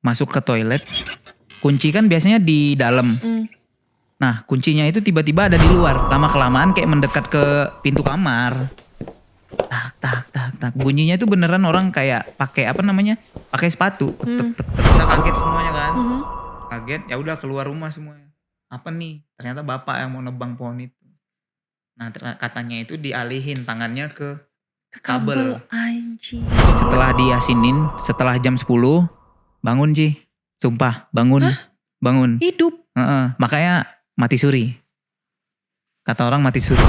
masuk ke toilet. Kunci kan biasanya di dalam. Nah kuncinya itu tiba-tiba ada di luar. Lama-kelamaan kayak mendekat ke pintu kamar. Tak tak tak tak. Bunyinya itu beneran orang kayak pakai apa namanya? Pakai sepatu. Tek tek tek tek. Kita kaget semuanya kan. Kaget, ya udah keluar rumah semuanya. Apa nih? Ternyata bapak yang mau nebang pohon itu. Nah katanya itu dialihin tangannya ke kabel. Anjing. Setelah diasinin, setelah jam 10 bangun Ci. Sumpah bangun. Bangun. Hidup. Makanya mati suri. Kata orang mati suri.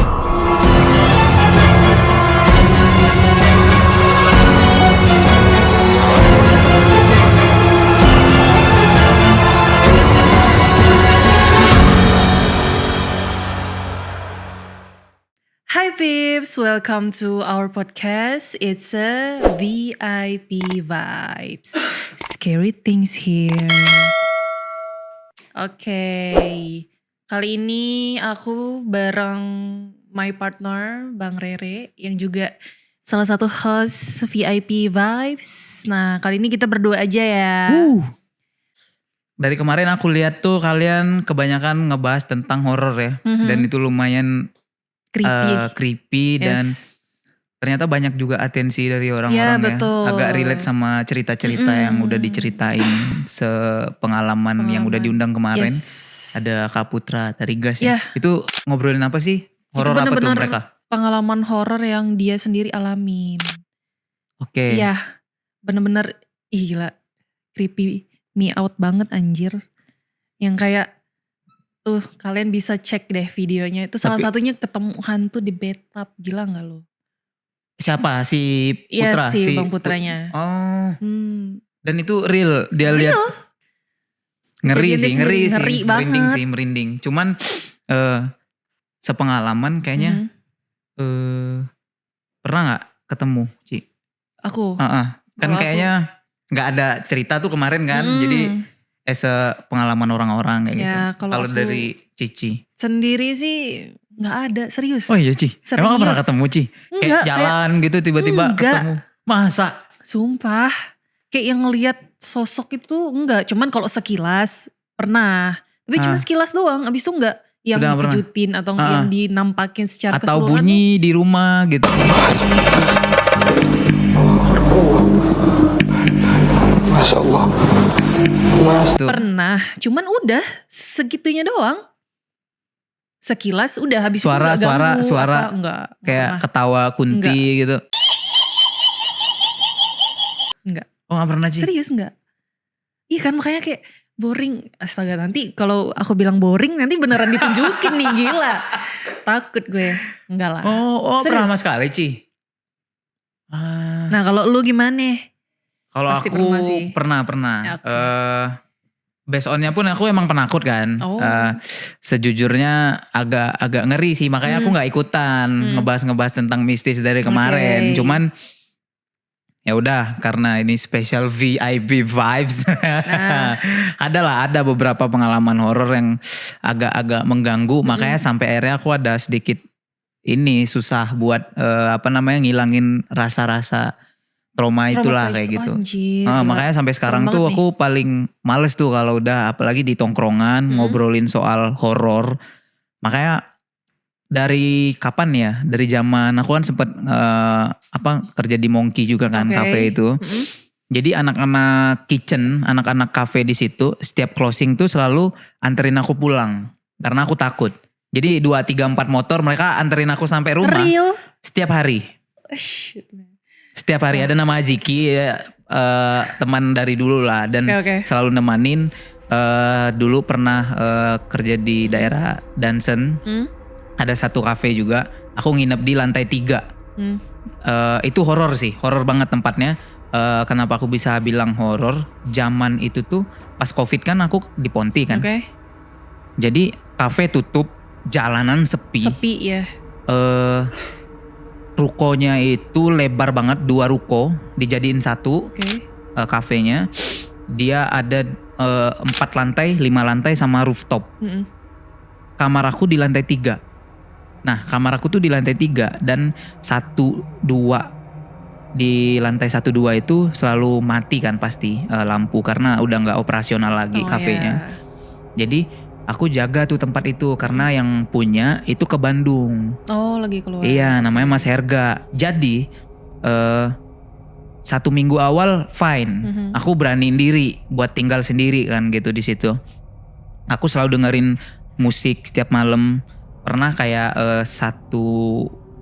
Hi peeps, welcome to our podcast. It's a VIP vibes. Scary things here. Oke, kali ini aku bareng my partner Bang Rere yang juga salah satu host VIP vibes. Nah kali ini kita berdua aja ya. Dari kemarin aku lihat tuh kalian kebanyakan ngebahas tentang horor ya. Dan itu lumayan creepy dan ternyata banyak juga atensi dari orang-orang ya. Agak relate sama cerita-cerita yang udah diceritain sepengalaman yang udah diundang kemarin. Ada Kak Putra dari Gas ya. Itu ngobrolin apa sih? Horor apa tuh mereka? Pengalaman horor yang dia sendiri alamin. Oke. Iya, bener-bener gila, creepy me out banget anjir. Yang kayak tuh kalian bisa cek deh videonya. Itu salah satunya ketemu hantu di bathtub. Gila gak lo? Siapa? Si Putra? Iya si Bang Putranya. Dan itu real. Dia lihat. Ngeri sih. Merinding. Cuman sepengalaman kayaknya pernah gak ketemu Ci? Aku? Kan kayaknya gak ada cerita tuh kemarin kan. Jadi pengalaman orang-orang kayak gitu. Kalau dari Cici sendiri sih nggak ada, serius. Oh iya Ci. Serius. Emang gak pernah ketemu Ci? Kayak jalan gitu tiba-tiba ketemu. Masa? Sumpah. Kayak yang ngelihat sosok itu enggak. Cuman kalau sekilas pernah. Tapi cuma sekilas doang. Abis itu enggak yang dikejutin atau yang dinampakin secara keseluruhan. Atau bunyi di rumah gitu. Masya Allah. Pernah, cuman udah segitunya doang. Sekilas udah habis suara, itu gak ganggu. Suara enggak kayak pernah. Ketawa kunti gitu. Enggak. Oh gak pernah Ci? Serius enggak? Iya kan makanya kayak boring. Astaga nanti kalau aku bilang boring nanti beneran ditunjukin nih, gila. Takut gue. Enggak lah. Oh pernah sama sekali Ci? Nah kalau lu gimana? Kalau aku pernah. Based onnya pun aku emang penakut kan. Sejujurnya agak ngeri sih. Makanya aku gak ikutan ngebahas tentang mistis dari kemarin. Cuman ya udah karena ini special VIP vibes. Ada beberapa pengalaman horor yang agak mengganggu. Makanya sampai akhirnya aku ada sedikit susah buat ngilangin rasa-rasa trauma itulah kayak gitu. Makanya sampai sekarang tuh aku paling males tuh kalau udah apalagi di tongkrongan ngobrolin soal horor. Makanya dari kapan ya? Dari zaman aku kan sempet kerja di Monkey juga kan, cafe itu. Jadi anak-anak kitchen, anak-anak cafe di situ setiap closing tuh selalu anterin aku pulang karena aku takut. Jadi 2, 3, 4 motor mereka anterin aku sampai rumah. Real? Setiap hari. Setiap hari ada nama Ziki teman dari dulu lah dan selalu nemanin. Dulu pernah kerja di daerah Dansen. Ada satu cafe juga. Aku nginep di lantai 3. Itu horor sih, horor banget tempatnya. Kenapa aku bisa bilang horor? Zaman itu tuh pas Covid kan aku di Ponti kan. Jadi cafe tutup, jalanan sepi. Sepi ya. Rukonya itu lebar banget, 2 ruko dijadiin satu kafenya. Dia ada 4 lantai, 5 lantai sama rooftop. Kamar aku di lantai 3. Nah kamar aku tuh di lantai 3 dan 1, 2 di lantai 1 2 itu selalu mati kan pasti lampu karena udah nggak operasional lagi kafenya. Jadi aku jaga tuh tempat itu karena yang punya itu ke Bandung. Oh, lagi keluar. Iya, namanya Mas Herga. Jadi 1 minggu awal fine. Aku beraniin diri buat tinggal sendiri kan gitu di situ. Aku selalu dengerin musik setiap malam. Pernah kayak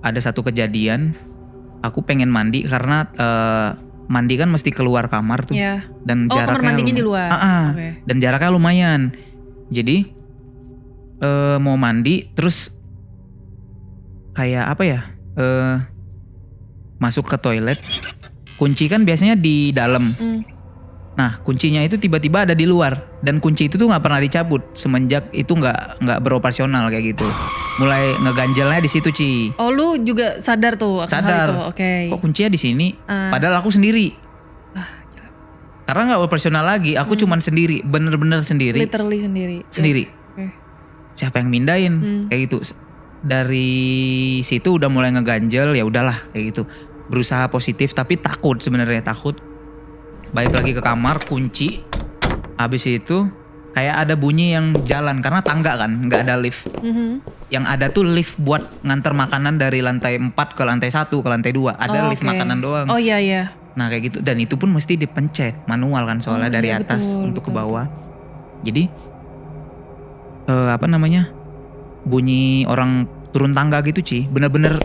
ada satu kejadian. Aku pengen mandi karena mandi kan mesti keluar kamar tuh. Iya. Dan jaraknya kamar mandinya di luar. Okay. Dan jaraknya lumayan. Jadi mau mandi terus kayak apa ya? Masuk ke toilet. Kunci kan biasanya di dalam. Nah, kuncinya itu tiba-tiba ada di luar dan kunci itu tuh nggak pernah dicabut semenjak itu nggak beroperasional kayak gitu. Mulai ngeganjelnya di situ, Ci. Oh, lu juga sadar tuh akan hal Sadar. itu. Oke. Kok kuncinya di sini? Padahal aku sendiri. Gila. Karena nggak operasional lagi, aku cuman sendiri, bener-bener sendiri. Literally sendiri. Sendiri. Yes. Okay. Siapa yang mindahin? Kayak gitu. Dari situ udah mulai ngeganjel, ya udahlah kayak gitu. Berusaha positif tapi takut sebenarnya, takut. Balik lagi ke kamar, kunci. Habis itu kayak ada bunyi yang jalan karena tangga kan, nggak ada lift. Yang ada tuh lift buat nganter makanan dari lantai 4 ke lantai 1 ke lantai 2. Ada lift makanan doang. Oh iya iya. Nah kayak gitu, dan itu pun mesti dipencet manual kan soalnya dari atas untuk ke bawah. Jadi bunyi orang turun tangga gitu, Ci. Bener-bener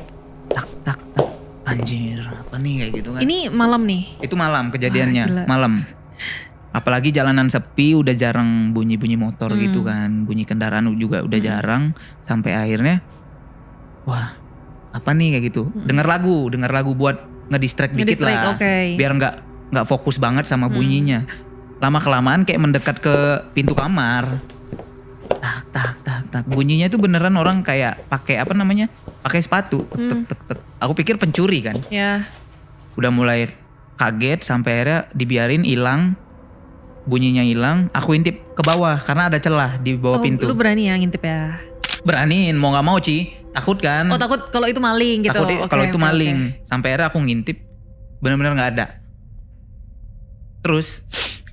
tak tak tak. Anjir, apa nih kayak gitu kan. Ini malam nih? Itu malam kejadiannya, malam. Apalagi jalanan sepi, udah jarang bunyi-bunyi motor gitu kan. Bunyi kendaraan juga udah jarang. Sampai akhirnya, wah apa nih kayak gitu. Dengar lagu buat ngedistract dikit lah. Okay. Biar nggak fokus banget sama bunyinya. Lama-kelamaan kayak mendekat ke pintu kamar. Tak tak tak tak. Bunyinya itu beneran orang kayak pakai apa namanya? Pakai sepatu. Tek tek tek. Aku pikir pencuri kan. Ya. Udah mulai kaget sampai akhirnya dibiarin hilang. Bunyinya hilang, aku intip ke bawah karena ada celah di bawah pintu. Lu berani ya ngintip ya? Beraniin, mau nggak mau, Ci. Takut kan? Oh, takut kalau itu maling gitu. Takut kalau itu maling. Sampai akhirnya aku ngintip, benar-benar nggak ada. Terus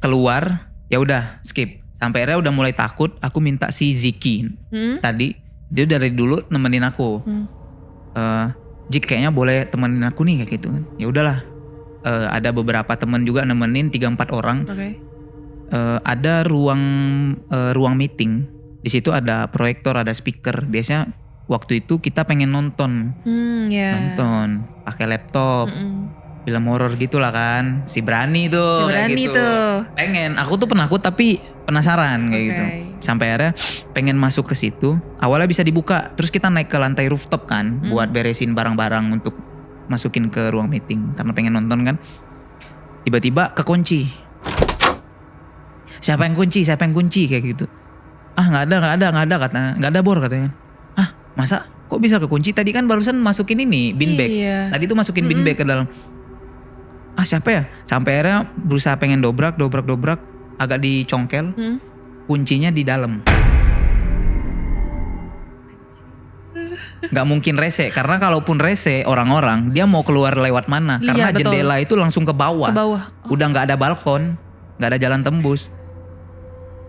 keluar, ya udah skip. Sampai akhirnya udah mulai takut, aku minta si Ziki tadi, dia dari dulu nemenin aku. Zik kayaknya boleh temenin aku nih kayak gitu kan. Ya udahlah. Ada beberapa temen juga nemenin 3-4 orang. Okay. Ada ruang meeting. Di situ ada proyektor, ada speaker. Biasanya waktu itu kita pengen nonton. Nonton pakai laptop. Film horor gitulah kan. Si berani tuh kayak gitu. Pengen, aku tuh penakut tapi penasaran kayak gitu. Sampai akhirnya pengen masuk ke situ. Awalnya bisa dibuka, terus kita naik ke lantai rooftop kan buat beresin barang-barang untuk masukin ke ruang meeting karena pengen nonton kan. Tiba-tiba kekunci. Siapa yang kunci kayak gitu. Nggak ada katanya. Nggak ada bor katanya. Masa kok bisa kekunci? Tadi kan barusan masukin ini bin bag. Iya. Tadi tuh masukin bin bag ke dalam. Siapa ya? Sampai akhirnya berusaha pengen dobrak, agak dicongkel. Kuncinya di dalam. Gak mungkin rese, karena kalaupun rese orang-orang dia mau keluar lewat mana? Karena jendela itu langsung ke bawah. Udah gak ada balkon, gak ada jalan tembus.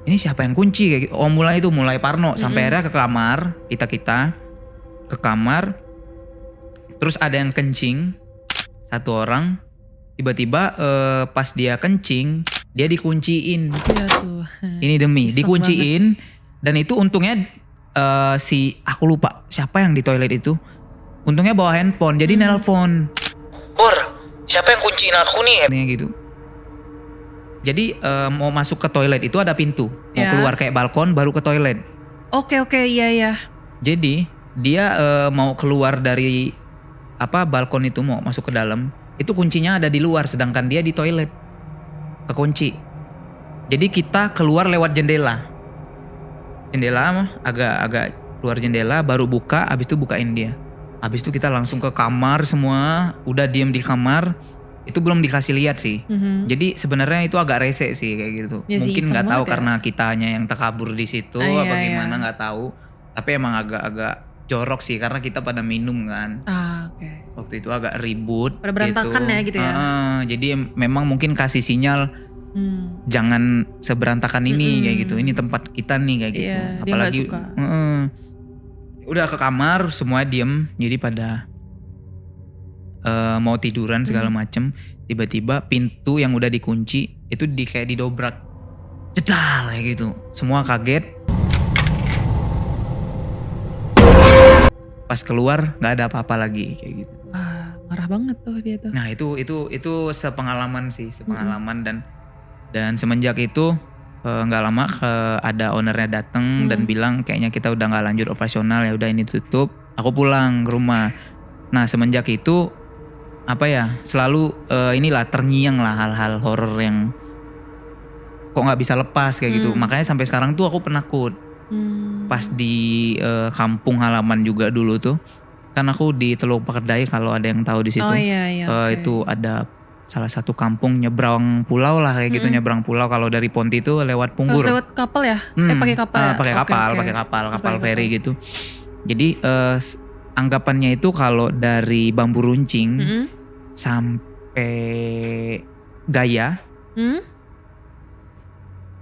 Ini siapa yang kunci? Mulai parno. Sampai akhirnya ke kamar, kita ke kamar. Terus ada yang kencing, satu orang. Tiba-tiba pas dia kencing, dia dikunciin. Ya Tuhan. Ini demi dikunciin banget. Dan itu untungnya aku lupa siapa yang di toilet itu. Untungnya bawa handphone, jadi nelpon. Bor, siapa yang kunciin aku nih? Katanya gitu. Jadi mau masuk ke toilet itu ada pintu, mau keluar kayak balkon baru ke toilet. Oke, iya. Jadi dia mau keluar dari balkon itu mau masuk ke dalam. Itu kuncinya ada di luar, sedangkan dia di toilet. Kekunci. Jadi kita keluar lewat jendela. Jendela agak keluar jendela, baru buka, habis itu bukain dia. Habis itu kita langsung ke kamar semua, udah diem di kamar. Itu belum dikasih lihat sih. Jadi sebenarnya itu agak rese sih kayak gitu. Ya mungkin nggak tahu ya? karena kitanya yang terkabur di situ apa gimana nggak tahu. Tapi emang agak jorok sih karena kita pada minum kan. Oke. waktu itu agak ribut. Pada berantakan gitu. ya gitu ya. Jadi memang mungkin kasih sinyal jangan seberantakan ini kayak gitu. Ini tempat kita nih kayak gitu. Iya, dia Apalagi nggak suka. Udah ke kamar semua diem. Jadi pada mau tiduran segala macem. Tiba-tiba pintu yang udah dikunci itu kayak didobrak. Jedar kayak gitu. Semua kaget. Pas keluar nggak ada apa-apa lagi kayak gitu. Wah, marah banget tuh dia tuh. Nah itu sepengalaman sih, dan semenjak itu nggak lama ada ownernya datang dan bilang kayaknya kita udah nggak lanjut operasional, ya udah ini tutup. Aku pulang ke rumah. Nah semenjak itu apa ya, selalu inilah terngiang lah hal-hal horor yang kok nggak bisa lepas kayak gitu. Makanya sampai sekarang tuh aku penakut. Pas di kampung halaman juga dulu tuh, kan aku di Teluk Pakedai kalau ada yang tahu di situ. Oh iya, okay. Itu ada salah satu kampung nyebrang pulau lah kayak gitu, nyebrang pulau. Kalau dari Ponti itu lewat Punggur. Terus lewat kapal ya? Pakai kapal ya? Pakai kapal feri gitu. Jadi anggapannya itu kalau dari Bambu Runcing sampai Gaya,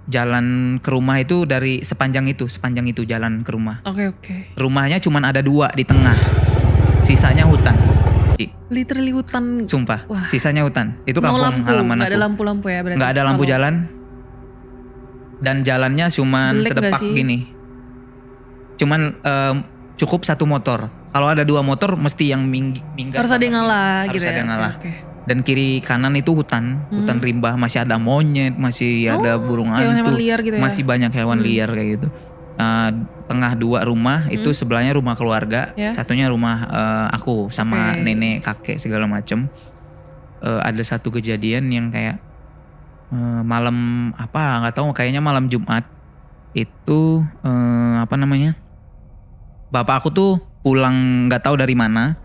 jalan ke rumah itu dari sepanjang itu jalan ke rumah. Oke. Rumahnya cuman ada 2 di tengah, sisanya hutan. Literally hutan. Sumpah, Wah. Sisanya hutan. Itu kampung halaman aku. Gak ada lampu-lampu ya berarti? Gak ada lampu jalan. Dan jalannya cuman jelek sedepak gini. Cuman cukup 1 motor. Kalau ada 2 motor mesti yang minggat. Harus ada yang ngalah gitu ya? Harus ada yang ngalah. Okay. Dan kiri kanan itu hutan rimba, masih ada monyet, masih ada burung hantu, liar gitu ya? Masih banyak hewan liar kayak gitu. Tengah 2 rumah itu sebelahnya rumah keluarga, satunya rumah aku sama nenek, kakek segala macem. Ada satu kejadian yang kayak malam apa nggak tahu, kayaknya malam Jumat itu bapak aku tuh pulang nggak tahu dari mana.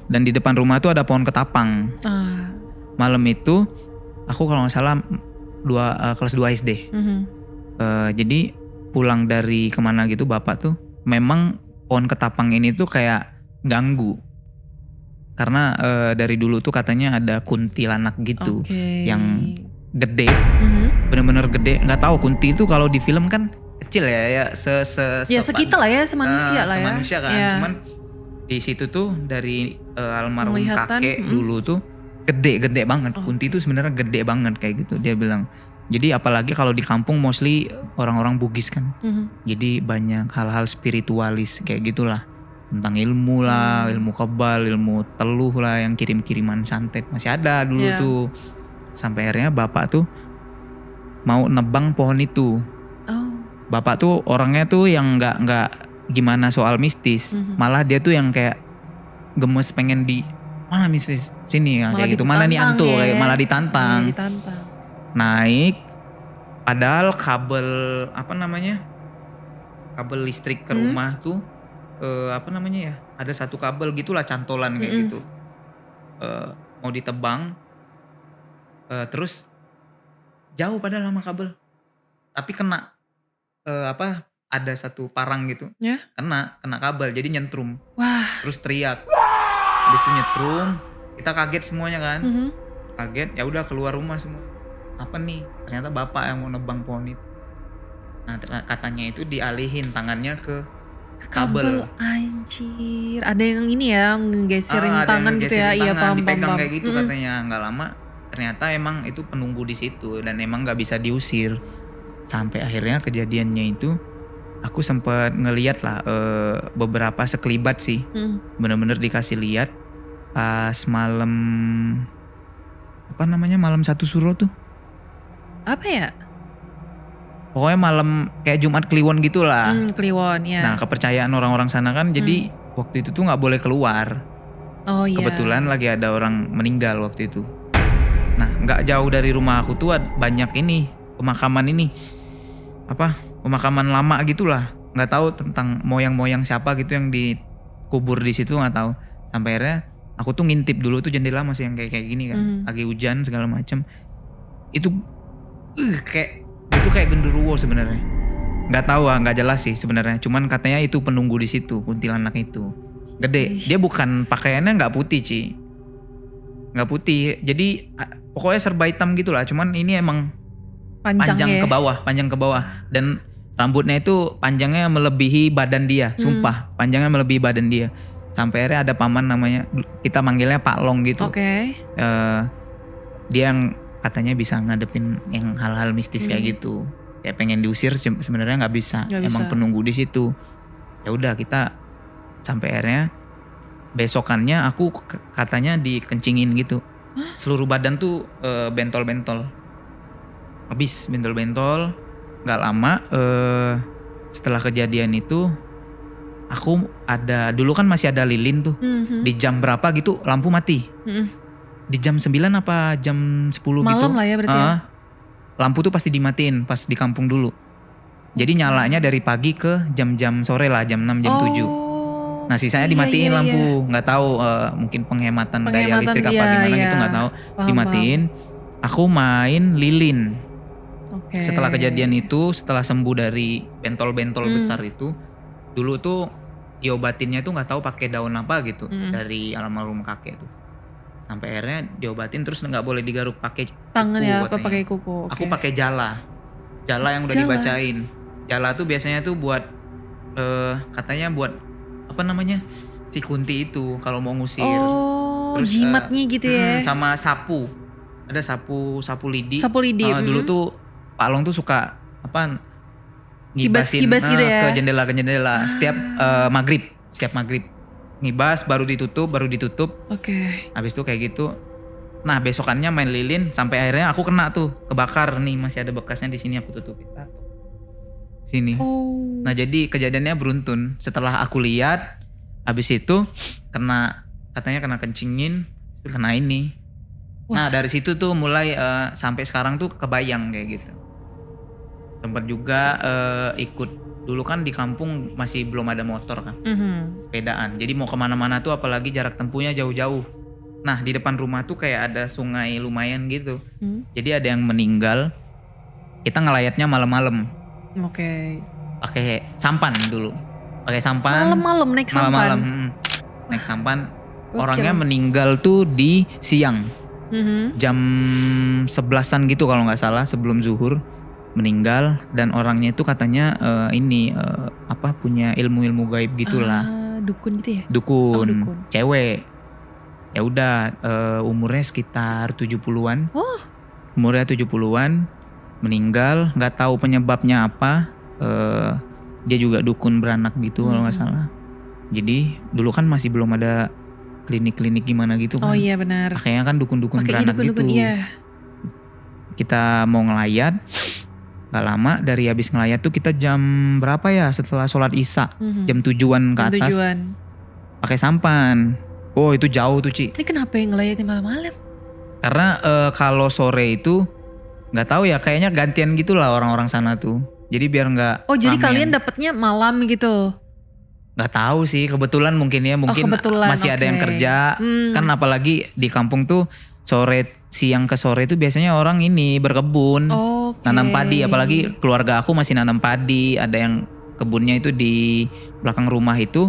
Dan di depan rumah tuh ada pohon ketapang. Malam itu aku kalau nggak salah kelas 2 SD. Jadi pulang dari kemana gitu bapak tuh, memang pohon ketapang ini tuh kayak ganggu. Karena dari dulu tuh katanya ada kuntilanak gitu yang gede, bener-bener gede. Nggak tahu, kunti itu kalau di film kan kecil ya sekitar lah ya, semanusia lah ya. Semanusia kan, cuman di situ tuh dari almarhum kakek dulu tuh gede banget. Kunti itu sebenarnya gede banget kayak gitu dia bilang. Jadi apalagi kalau di kampung mostly orang-orang Bugis kan. Jadi banyak hal-hal spiritualis kayak gitulah. Tentang ilmu lah, ilmu kebal, ilmu teluh lah yang kirim-kiriman santet masih ada dulu tuh. Sampai akhirnya bapak tuh mau nebang pohon itu. Bapak tuh orangnya tuh yang nggak gimana soal mistis, malah dia tuh yang kayak gemes pengen di mana mistis sini ya, kayak gitu, mana nih antu ya? Kayak malah ditantang. Naik, padahal kabel kabel listrik ke rumah tuh ada satu kabel gitulah cantolan kayak gitu, mau ditebang, terus jauh padahal sama kabel, tapi kena ada satu parang gitu, kena kabel jadi nyentrum. Wah. Terus teriak, habis itu nyetrum, kita kaget semuanya kan, kaget, ya udah keluar rumah semua. Apa nih? Ternyata bapak yang mau nebang pohon itu. Nah katanya itu dialihin tangannya ke kabel. Anjir, ada yang ini ya ngegeserin tangan gitu ya, iya paham. Dipegang kayak gitu katanya. Nggak lama ternyata emang itu penunggu di situ dan emang nggak bisa diusir. Sampai akhirnya kejadiannya itu aku sempat ngeliat lah beberapa sekelibat sih, bener-bener dikasih lihat pas malam malam 1 Suro tuh. Apa ya? Pokoknya malam kayak Jumat Kliwon gitulah. Kliwon ya. Nah kepercayaan orang-orang sana kan, jadi waktu itu tuh nggak boleh keluar. Oh iya. Kebetulan lagi ada orang meninggal waktu itu. Nah nggak jauh dari rumah aku tuh banyak ini pemakaman ini. Pemakaman lama gitulah, nggak tahu tentang moyang-moyang siapa gitu yang dikubur di situ, nggak tahu. Sampai akhirnya aku tuh ngintip dulu tuh jendela masih yang kayak gini kan, lagi hujan segala macam. Itu kayak genderuwo sebenarnya. Nggak tahu nggak jelas sih sebenarnya. Cuman katanya itu penunggu di situ, kuntilanak itu. Gede. Dia bukan pakaiannya nggak putih Ci. Nggak putih. Jadi pokoknya serba hitam gitu lah. Cuman ini emang panjang ke bawah. Dan rambutnya itu panjangnya melebihi badan dia. Sumpah panjangnya melebihi badan dia. Sampai akhirnya ada paman namanya, kita manggilnya Pak Long gitu. Oke. Dia yang katanya bisa ngadepin yang hal-hal mistis kayak gitu. Kayak pengen diusir sebenarnya nggak bisa. Emang penunggu di situ. Ya udah kita sampai akhirnya besokannya aku katanya dikencingin gitu. Seluruh badan tuh bentol-bentol. Habis bentol-bentol. Nggak lama setelah kejadian itu aku dulu kan masih ada lilin tuh. Di jam berapa gitu lampu mati. Di jam 9 apa jam 10 gitu. Malam lah ya berarti ya. Lampu tuh pasti dimatiin pas di kampung dulu. Jadi nyalanya dari pagi ke jam-jam sore lah, jam 6, jam 7. Nah sisanya dimatiin lampu. Nggak tahu mungkin penghematan daya listrik apa gimana gitu nggak tahu. Dimatiin. Aku main lilin. Setelah kejadian itu, setelah sembuh dari bentol-bentol besar itu, dulu tuh diobatinnya tuh nggak tahu pakai daun apa gitu dari almarhum kakek tuh. Sampai akhirnya diobatin terus nggak boleh digaruk pakai tangan kuku, ya, apa pakai kuku. Aku pakai jala yang udah dibacain. Jala tuh biasanya tuh buat katanya buat apa namanya si Kunti itu kalau mau ngusir. Terus jimatnya gitu ya. Sama sapu, ada sapu lidi. Sapu lidi. Dulu tuh Pak Long tuh suka apa ngibasin kibas gitu ya. ke jendela setiap maghrib ngibas baru ditutup. Habis itu kayak gitu. Nah besokannya main lilin sampai akhirnya aku kena tuh, kebakar nih, masih ada bekasnya di sini, aku tutupin tato sini. Nah jadi kejadiannya beruntun. Setelah aku lihat, habis itu katanya kena kencingin, itu kena ini. Nah dari situ tuh mulai sampai sekarang tuh kebayang kayak gitu. Sempat juga ikut. Dulu kan di kampung masih belum ada motor kan, sepedaan. Jadi mau kemana-mana tuh apalagi jarak tempuhnya jauh-jauh. Nah di depan rumah tuh kayak ada sungai lumayan gitu. Jadi ada yang meninggal. Kita ngelayatnya malam-malam. Pakai sampan dulu. Pakai sampan. Malam-malam naik sampan. Malam-malam. Naik sampan. Orangnya meninggal tuh di siang. Jam 11-an gitu kalau nggak salah, sebelum zuhur. Meninggal, dan orangnya itu katanya punya ilmu-ilmu gaib gitulah. Dukun gitu ya? Dukun. Cewek. Ya udah umurnya sekitar 70-an. Umurnya 70-an, meninggal, nggak tahu penyebabnya apa. Dia juga dukun beranak gitu kalau nggak salah. Jadi dulu kan masih belum ada klinik-klinik gimana gitu kan. Oh iya benar. Kayaknya kan dukun-dukun beranak gitu. Iya. Kita mau ngelayat. Gak lama dari habis ngelayat tuh kita jam berapa ya setelah sholat isya, jam 7-an ke atas, pakai sampan. Oh itu jauh tuh Ci. Ini kenapa yang ngelayatnya malam-malam? Karena kalau sore itu nggak tahu ya, kayaknya gantian gitulah orang-orang sana tuh. Jadi biar nggak. Oh jadi kalian dapetnya malam gitu? Nggak tahu sih, kebetulan mungkin masih ada yang kerja. Kan apalagi di kampung tuh siang ke sore itu biasanya orang ini berkebun, nanam padi. Apalagi keluarga aku masih nanam padi. Ada yang kebunnya itu di belakang rumah itu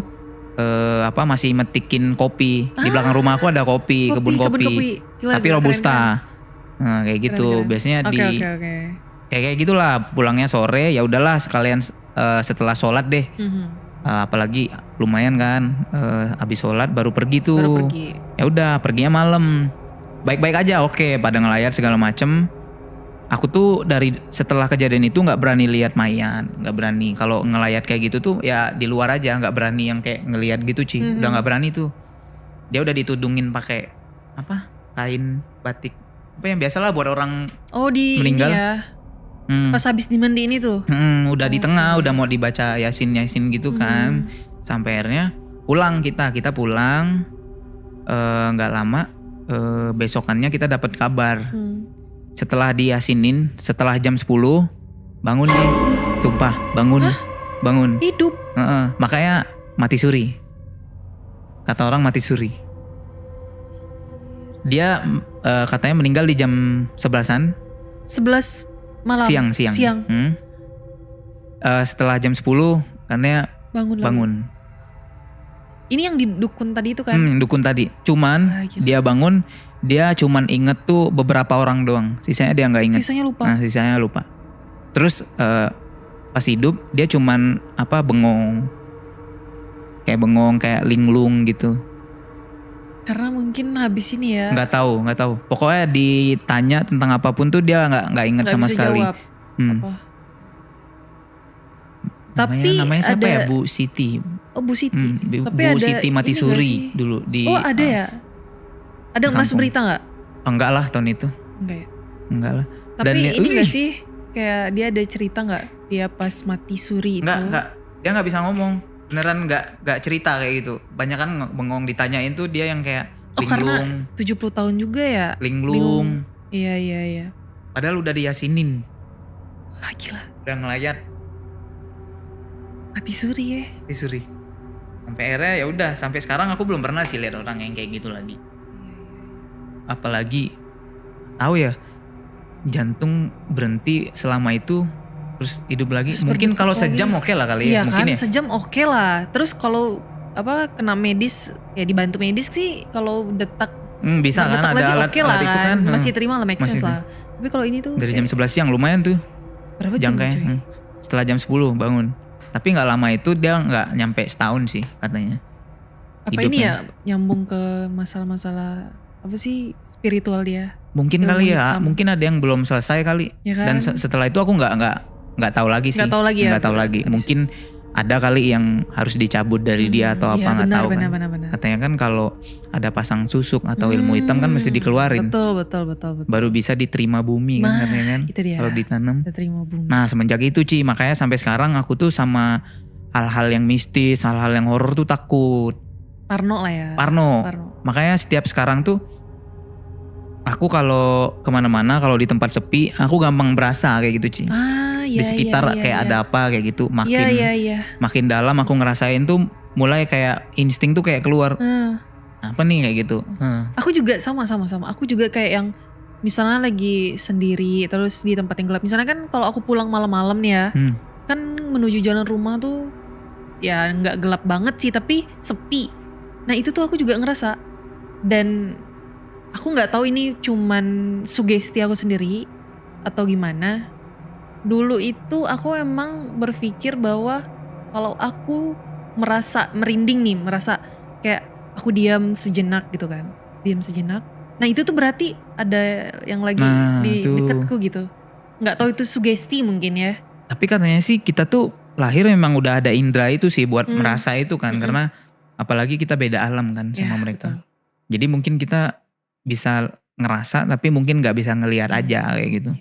masih metikin kopi. Di belakang rumah aku ada kebun kopi. Gila, tapi robusta. Nah kayak gitu. Keren. Biasanya Oke. kayak gitulah. Pulangnya sore, ya udahlah sekalian setelah sholat deh. Apalagi lumayan kan, habis sholat baru pergi tuh. Ya udah perginya malam. Baik-baik aja, oke, pada ngelayar segala macem. Aku tuh dari setelah kejadian itu nggak berani lihat mayat, nggak berani. Kalau ngelayat kayak gitu tuh ya di luar aja, nggak berani yang kayak ngelihat gitu Ci. Udah nggak berani tuh. Dia udah ditudungin pakai kain batik, apa yang biasalah buat orang meninggal. Ini ya. Pas habis dimandiin itu. Udah di tengah, udah mau dibaca yasin gitu kan. Sampai akhirnya kita pulang. Nggak lama. Besokannya kita dapat kabar. Setelah diyasinin, setelah jam 10 bangun nih, sumpah bangun. Hidup. Makanya mati suri. Kata orang mati suri. Dia katanya meninggal di jam 11-an. 11 malam. Siang. Setelah jam 10 katanya bangun. Ini yang di dukun tadi itu kan? Dukun tadi. Cuman Gila. dia bangun, dia cuman inget tuh beberapa orang doang. Sisanya dia nggak inget. Sisanya lupa. Nah, sisanya lupa. Terus pas hidup dia cuman bengong. Kayak bengong, kayak linglung gitu. Karena mungkin habis ini ya. Nggak tahu. Pokoknya ditanya tentang apapun tuh dia nggak inget nggak sama bisa sekali. jawab. Apa? Namanya siapa ada- ya? Bu Siti. Oh Bu Siti. Tapi Bu ada Siti ini Matisuri nggak sih? dulu di. Oh ada ya? Ada di masuk kampung. berita gak? Enggak lah tahun itu. Enggak ya? Enggak lah. Tapi Dan ini wih. gak sih? Kayak dia ada cerita gak? Dia pas mati suri itu. Enggak. Dia nggak bisa ngomong. Beneran nggak cerita kayak gitu. Banyak kan bengong ditanyain tuh dia yang kayak Oh karena linglung. 70 tahun juga ya? Linglung. Iya. Padahal udah diyasinin. Wah gila. Udah ngelayat. Mati suri ya? Matisuri. Sampai akhirnya ya udah. Sampai sekarang aku belum pernah sih lihat orang yang kayak gitu lagi. Apalagi tahu ya, jantung berhenti selama itu terus hidup lagi. Terus Mungkin berdetak kalau lagi. sejam oke lah kali Iya ya, mungkin kan ya. sejam oke lah. Terus kalau kena medis ya dibantu medis sih kalau detak Bisa kan berdetak ada lagi alat, oke lah alat itu kan. masih terima lah make sense Masih. lah. Tapi kalau ini tuh Dari kayak jam 11 siang lumayan tuh berapa jam jangkanya. coy? Setelah jam 10 bangun. Tapi nggak lama itu dia nggak nyampe setahun sih katanya. Apa hidupnya. ini ya nyambung ke masalah-masalah apa sih spiritual dia? Mungkin Ilmu kali ya, hitam. mungkin ada yang belum selesai kali. Ya kan? Dan setelah itu aku nggak tahu lagi sih. Nggak tahu lagi ya? Nggak tahu lagi. Mungkin ada kali yang harus dicabut dari dia atau apa Iya, nggak tahu kan. benar. Katanya kan kalau ada pasang susuk atau ilmu hitam kan mesti dikeluarin. Betul. Baru bisa diterima bumi kan Nah, katanya kan. itu dia. Kalau ditanam. Kita terima bumi. Nah semenjak itu Ci, makanya sampai sekarang aku tuh sama hal-hal yang mistis, hal-hal yang horor tuh takut. Parno lah ya. Parno. Makanya setiap sekarang tuh aku kalau kemana-mana, kalau di tempat sepi, aku gampang berasa kayak gitu Ci. Iya, Di sekitar iya, kayak iya. ada apa kayak gitu. Iya. Makin dalam aku ngerasain tuh mulai kayak insting tuh kayak keluar. Apa nih kayak gitu. Aku juga sama. Aku juga kayak yang misalnya lagi sendiri terus di tempat yang gelap. Misalnya kan kalau aku pulang malam-malam nih ya, kan menuju jalan rumah tuh ya nggak gelap banget sih tapi sepi. Nah itu tuh aku juga ngerasa dan aku nggak tahu ini cuman sugesti aku sendiri atau gimana. Dulu itu aku emang berpikir bahwa kalau aku merasa merinding nih, merasa kayak aku diam sejenak gitu kan. Diam sejenak. Nah itu tuh berarti ada yang lagi di tuh. dekatku gitu. Nggak tahu itu sugesti mungkin ya. Tapi katanya sih kita tuh lahir memang udah ada indera itu sih buat merasa itu kan. Karena apalagi kita beda alam kan sama Ya, mereka. betul. Jadi mungkin kita bisa ngerasa tapi mungkin gak bisa ngelihat aja kayak gitu.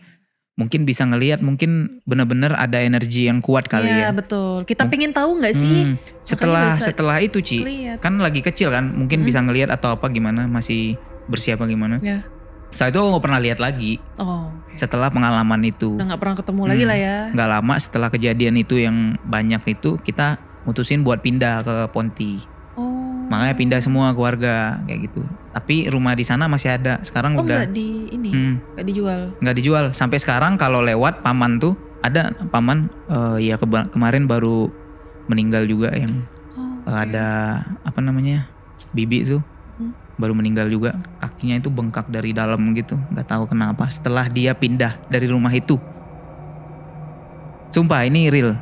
Mungkin bisa ngelihat, mungkin bener-bener ada energi yang kuat kali Iya ya. betul. Kita pengen tahu nggak sih? Setelah itu Ci, Lihat. kan lagi kecil kan, mungkin bisa ngelihat atau apa gimana, masih bersih apa gimana. Ya. Setelah itu aku gak pernah lihat lagi. Oh, oke. Setelah pengalaman itu. Udah nggak pernah ketemu lagi lah ya. Gak lama setelah kejadian itu yang banyak itu, kita mutusin buat pindah ke Ponti. Oh. Makanya pindah semua keluarga kayak gitu. Tapi rumah di sana masih ada. Sekarang Oh udah nggak di ini, nggak dijual. nggak dijual. Sampai sekarang kalau lewat paman tuh ada paman ya kemarin baru meninggal juga yang Oh, ada apa namanya bibi tuh baru meninggal juga. Kakinya itu bengkak dari dalam gitu. Nggak tahu kenapa. Setelah dia pindah dari rumah itu. Sumpah ini real.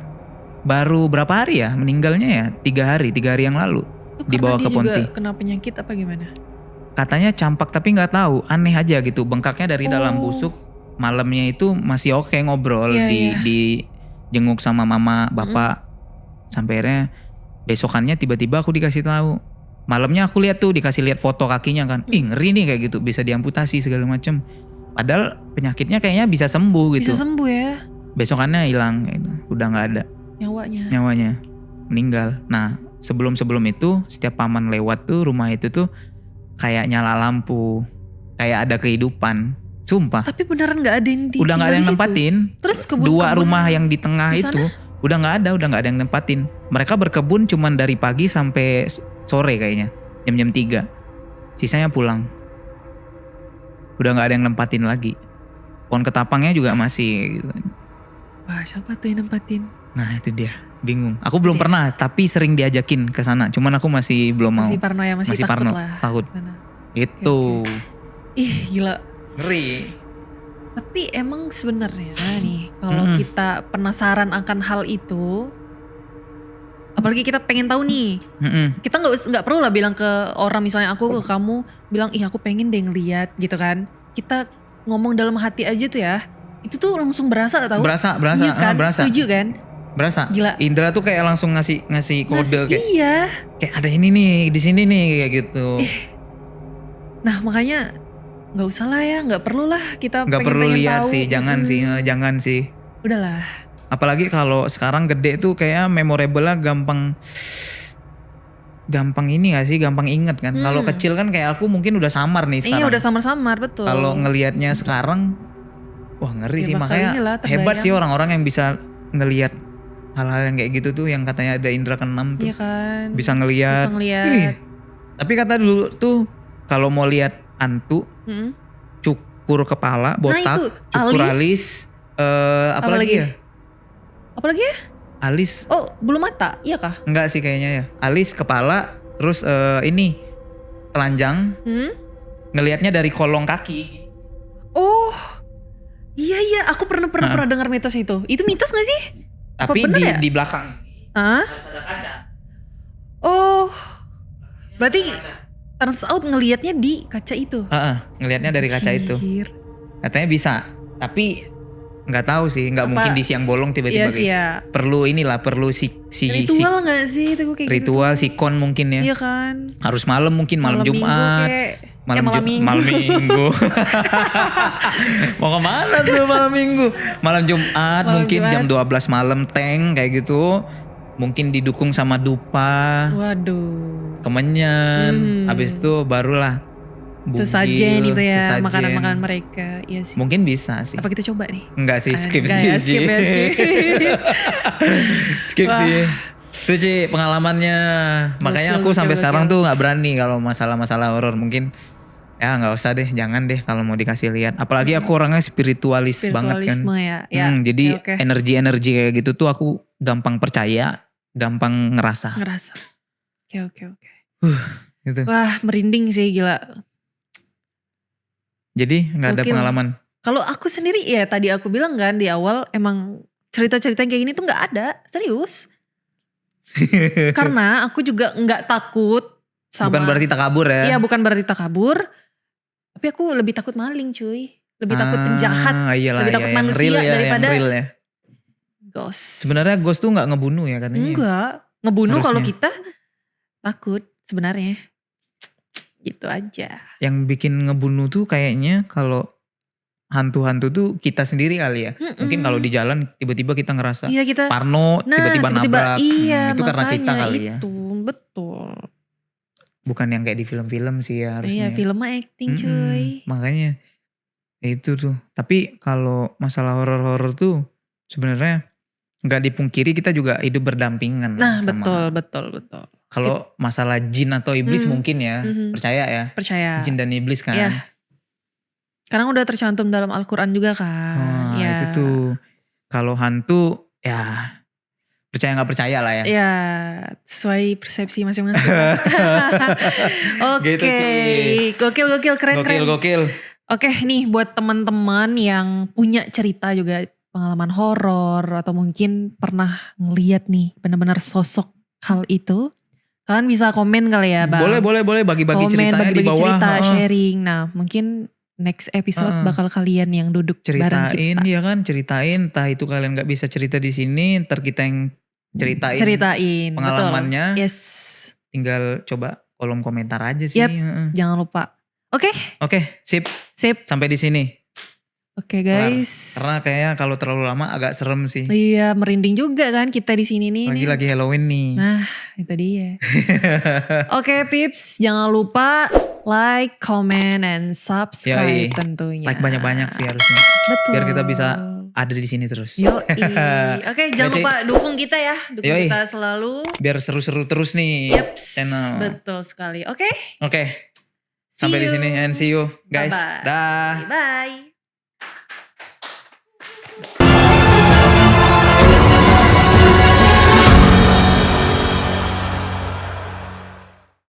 Baru berapa hari ya meninggalnya ya? 3 hari yang lalu. Itu Dibawa karena ke dia juga Ponti. kena penyakit apa gimana? Katanya campak tapi nggak tahu, aneh aja gitu. Bengkaknya dari dalam Oh. busuk. Malamnya itu masih oke ngobrol Iya, di jenguk sama mama bapak. Sampai akhirnya besokannya tiba-tiba aku dikasih tahu. Malamnya aku lihat tuh dikasih lihat foto kakinya kan. Ih ngeri nih kayak gitu, bisa diamputasi segala macem. Padahal penyakitnya kayaknya bisa sembuh gitu. Bisa sembuh ya Besokannya hilang gitu. Udah nggak ada nyawanya, meninggal. Nah sebelum itu setiap paman lewat tuh rumah itu tuh kayak nyala lampu, kayak ada kehidupan. Sumpah. Tapi beneran nggak ada yang Udah nggak ada yang di situ? nempatin. Terus 2 kebun-kebun rumah yang di tengah di itu udah nggak ada yang nempatin. Mereka berkebun cuman dari pagi sampai sore kayaknya, jam 3. Sisanya pulang. Udah nggak ada yang nempatin lagi. Pohon ketapangnya juga masih gitu. Wah siapa tuh yang nempatin? Nah itu dia. Bingung. Aku belum pernah, tapi sering diajakin ke sana. Cuman aku masih belum mau. Masih parno ya, masih takut parno, lah. takut. Sana. Itu. Ih gila. Ngeri. Tapi emang sebenarnya nih kalau kita penasaran akan hal itu, apalagi kita pengen tahu nih, kita nggak perlu lah bilang ke orang, misalnya aku ke kamu bilang ih aku pengen deh ngeliat gitu kan. Kita ngomong dalam hati aja tuh ya, itu tuh langsung berasa tau. Berasa. Iya kan? Berasa. Setuju kan? Berasa. Gila. Indra tuh kayak langsung ngasih kode kayak. Iya. Kayak ada ini nih di sini nih kayak gitu. Nah makanya nggak usah lah ya, nggak perlu lah kita Nggak perlu pengen lihat tahu. sih, jangan sih. Udahlah. Apalagi kalau sekarang gede tuh kayak memorable-nya gampang ini gak sih, gampang inget kan. Kalau kecil kan kayak aku mungkin udah samar nih sekarang. Iya udah samar-samar betul. Kalau ngelihatnya sekarang, wah ngeri Ya, sih, bakal makanya inilah, hebat terbayang. sih orang-orang yang bisa ngelihat hal-hal yang kayak gitu tuh, yang katanya ada indera keenam tuh. Iya kan. Bisa ngelihat. Bisa ngelihat. Ih, tapi kata dulu tuh kalau mau lihat hantu, cukur kepala, botak, itu, cukur alis. apalagi ya? Apalagi ya? Alis. Oh bulu mata, iya kah? Enggak sih kayaknya ya. Alis, kepala, terus ini telanjang. Ngelihatnya dari kolong kaki. Oh iya aku pernah dengar mitos itu. Itu mitos gak sih? Tapi bener ya? di belakang Hah? harus ada kaca. Oh berarti turns out ngelihatnya di kaca itu. Ngelihatnya dari kaca itu. Anjir. Katanya bisa, tapi nggak tahu sih, nggak mungkin di siang bolong tiba-tiba Iya sih ya. perlu Ritual gak sih itu kayak ritual gitu? sikon mungkin ya. Iya kan. Harus malam mungkin, malam Jumat. Malam Minggu. Mau kemana tuh malam Minggu? Malam Jumat mungkin jam 12 malam tank kayak gitu. Mungkin didukung sama dupa. Waduh. Kemenyan. Habis itu barulah bugil, Sesajen itu ya, sesajen. makanan-makanan mereka. Iya sih. Mungkin bisa sih. Apa kita coba nih? Enggak sih, skip Enggak sih. ya, skip ya, skip. Skip sih. Itu Ci pengalamannya. Makanya aku sampai sekarang tuh nggak berani kalau masalah-masalah horor. Mungkin ya nggak usah deh, jangan deh kalau mau dikasih lihat. Apalagi aku orangnya spiritualis banget kan. Ya. Jadi oke. energi-energi kayak gitu tuh aku gampang percaya, gampang ngerasa. Oke. Gitu. Wah merinding sih gila. Jadi nggak ada Gokil. pengalaman. Kalau aku sendiri ya tadi aku bilang kan di awal emang cerita-cerita yang kayak gini tuh nggak ada, serius. Karena aku juga nggak takut sama. Bukan berarti takabur ya. Iya bukan berarti takabur. Tapi aku lebih takut maling cuy. Lebih takut penjahat. Iyalah, lebih takut yang manusia real ya, daripada yang real ya. ghost. Sebenarnya ghost tuh nggak ngebunuh ya katanya. Enggak. Ngebunuh kalau Harusnya. kita takut sebenarnya. Gitu aja. Yang bikin ngebunuh tuh kayaknya kalau hantu-hantu tuh kita sendiri kali ya. Mungkin kalau di jalan tiba-tiba kita ngerasa Iya kita. parno, tiba-tiba nabrak. Iya itu karena kita makanya kali ya. itu betul. Bukan yang kayak di film-film sih ya harusnya. Iya film mah acting cuy. Makanya itu tuh. Tapi kalau masalah horor-horor tuh sebenarnya nggak dipungkiri kita juga hidup berdampingan. Nah sama. betul. Kalau masalah jin atau iblis mungkin ya percaya ya. Percaya. Jin dan iblis kan. Iya. Karena udah tercantum dalam Al-Quran juga kan. Nah, itu tuh. Kalau hantu ya percaya nggak percaya lah ya. Ya sesuai persepsi masing-masing. Oke. Gitu, Ci. Gokil keren. Gokil. Oke nih buat teman-teman yang punya cerita juga pengalaman horor atau mungkin pernah ngeliat nih benar-benar sosok hal itu. Kalian bisa komen kali ya Bang. Boleh bagi-bagi ceritanya di bawah. Cerita, sharing. Nah mungkin next episode bakal kalian yang duduk bareng kita. Ya kan, ceritain. Entah itu kalian gak bisa cerita di sini, ntar kita yang ceritain pengalamannya. Betul. Yes. Tinggal coba kolom komentar aja sih. Yep, jangan lupa. Oke, sip. Sampai di sini. Oke guys. Karena kayaknya kalau terlalu lama agak serem sih. Iya, merinding juga kan kita di sini nih. Lagi Halloween nih. Nah, itu dia. Oke, Pips, jangan lupa like, comment, and subscribe tentunya. Like banyak-banyak sih harusnya. Betul. Biar kita bisa ada di sini terus. Oke, jangan lupa dukung kita ya. Dukung kita selalu. Biar seru-seru terus nih. Channel. Betul sekali. Oke. Sampai di sini and see you guys. Bye-bye. Dah. Bye.